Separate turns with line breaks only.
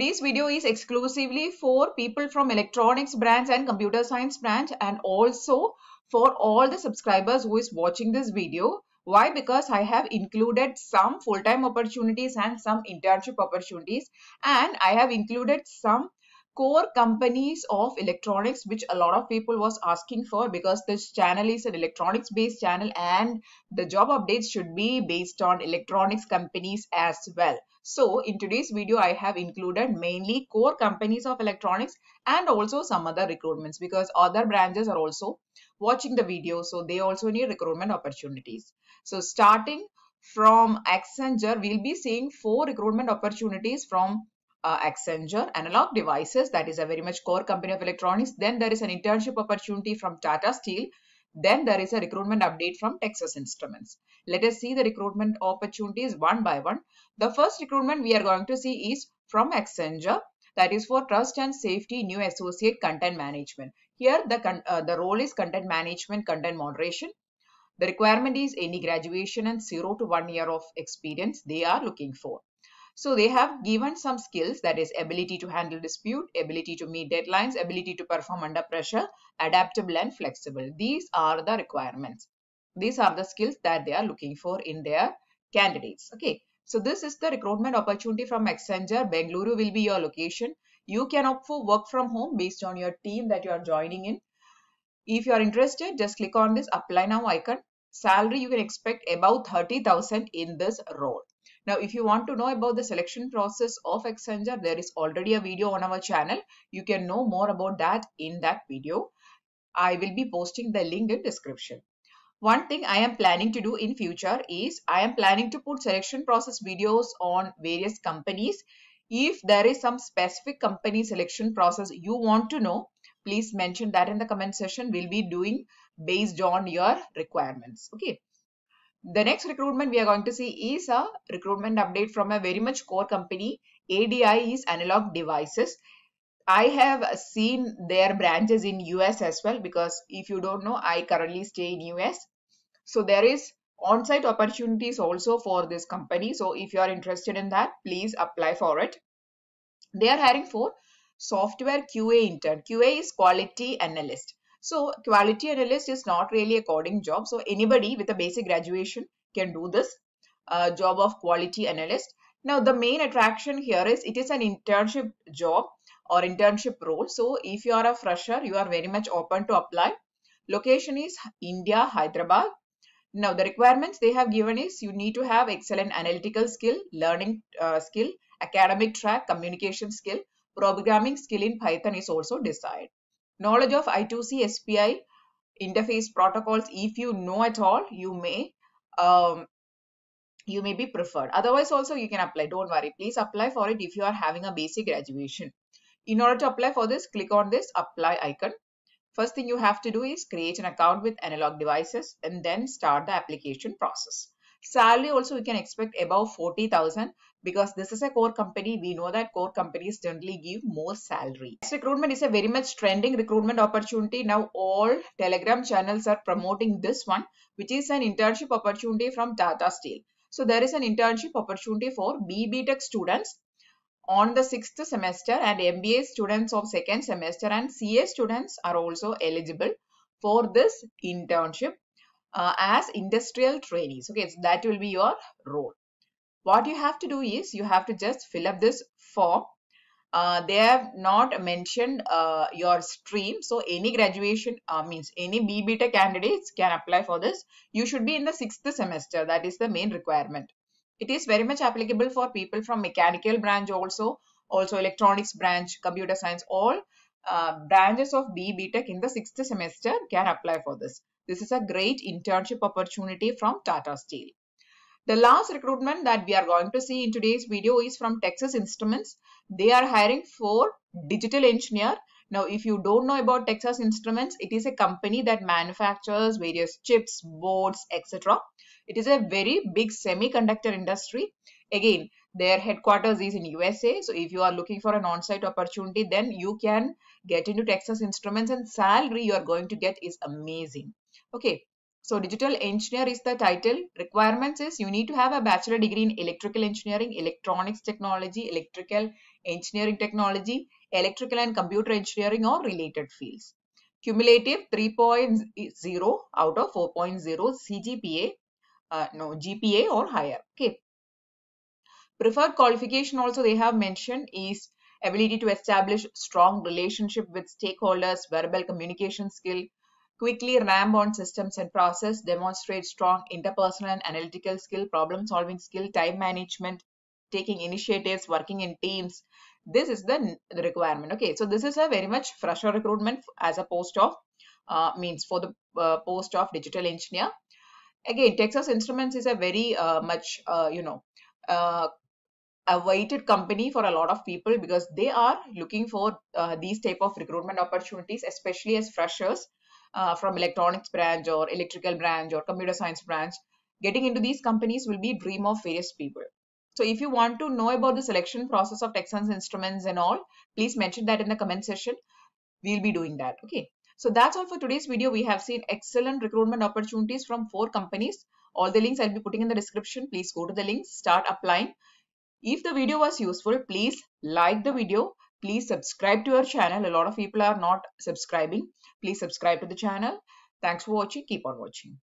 Today's video is exclusively for people from electronics branch and computer science branch, and also for all the subscribers who is watching this video. Why? Because I have included some full-time opportunities and some internship opportunities, and I have included some core companies of electronics which a lot of people was asking for, because this channel is an electronics based channel and the job updates should be based on electronics companies as well. So in today's video, I have included mainly core companies of electronics and also some other recruitments, because other branches are also watching the video, so they also need recruitment opportunities. So starting from Accenture, we'll be seeing 4 recruitment opportunities from Accenture Analog Devices, that is a very much core company of electronics. Then there is an internship opportunity from Tata Steel. Then there is a recruitment update from Texas Instruments. Let us see the recruitment opportunities one by one. The first recruitment we are going to see is from Accenture, that is for Trust and Safety New Associate Content Management. Here the role is content management, content moderation. The requirement is any graduation and 0 to 1 year of experience they are looking for. So they have given some skills, that is ability to handle dispute, ability to meet deadlines, ability to perform under pressure, adaptable and flexible. These are the requirements. These are the skills that they are looking for in their candidates. Okay. So this is the recruitment opportunity from Accenture. Bengaluru will be your location. You can opt for work from home based on your team that you are joining in. If you are interested, just click on this apply now icon. Salary you can expect about 30,000 in this role. Now, if you want to know about the selection process of Accenture, there is already a video on our channel. You can know more about that in that video. I will be posting the link in description. One thing I am planning to do in future is I am planning to put selection process videos on various companies. If there is some specific company selection process you want to know, please mention that in the comment section. We'll be doing based on your requirements. Okay. The next recruitment we are going to see is a recruitment update from a very much core company. ADI is Analog Devices. I have seen their branches in US as well, because if you don't know, I currently stay in US. So there is on-site opportunities also for this company. So if you are interested in that, please apply for it. They are hiring for software QA intern. QA is quality analyst. So quality analyst is not really a coding job. So anybody with a basic graduation can do this job of quality analyst. Now the main attraction here is it is an internship job or internship role. So if you are a fresher, you are very much open to apply. Location is India, Hyderabad. Now the requirements they have given is you need to have excellent analytical skill, learning skill, academic track, communication skill, programming skill in Python is also desired. Knowledge of I2C SPI interface protocols, if you know at all, you may be preferred. Otherwise also you can apply. Don't worry. Please apply for it if you are having a basic graduation. In order to apply for this, click on this apply icon. First thing you have to do is create an account with Analog Devices and then start the application process. Salary also we can expect above 40,000, because this is a core company. We know that core companies generally give more salary. This recruitment is a very much trending recruitment opportunity. Now all Telegram channels are promoting this one, which is an internship opportunity from Tata Steel. So there is an internship opportunity for BTech students on the 6th semester, and MBA students of 2nd semester and CA students are also eligible for this internship as industrial trainees. Okay, so that will be your role. What you have to do is you have to just fill up this form. They have not mentioned your stream. So any graduation means any BTech candidates can apply for this. You should be in the 6th semester. That is the main requirement. It is very much applicable for people from mechanical branch also electronics branch, computer science, all branches of BTech in the 6th semester can apply for this. This is a great internship opportunity from Tata Steel. The last recruitment that we are going to see in today's video is from Texas Instruments. They are hiring for digital engineer. Now, if you don't know about Texas Instruments, it is a company that manufactures various chips, boards, etc. It is a very big semiconductor industry. Again, their headquarters is in USA. So if you are looking for an on-site opportunity, then you can get into Texas Instruments, and salary you are going to get is amazing. Okay. So digital engineer is the title. Requirements is you need to have a bachelor degree in electrical engineering, electronics technology, electrical engineering technology, electrical and computer engineering or related fields. Cumulative 3.0 out of 4.0 CGPA, no GPA or higher. Okay. Preferred qualification also they have mentioned is ability to establish strong relationship with stakeholders, verbal communication skill, quickly ramp on systems and process, demonstrate strong interpersonal and analytical skill, problem solving skill, time management, taking initiatives, working in teams. This is the requirement. Okay, so this is a very much fresher recruitment as a post of means for the post of digital engineer. Again, Texas Instruments is a very much uh, a weighted company for a lot of people because they are looking for these type of recruitment opportunities, especially as freshers from electronics branch or electrical branch or computer science branch. Getting into these companies will be dream of various people. So if you want to know about the selection process of Texas Instruments and all, please mention that in the comment section. We'll be doing that. Okay. So that's all for today's video. We have seen excellent recruitment opportunities from 4 companies. All the links I'll be putting in the description. Please go to the links, start applying. If the video was useful, please like the video. Please subscribe to our channel. A lot of people are not subscribing. Please subscribe to the channel. Thanks for watching. Keep on watching.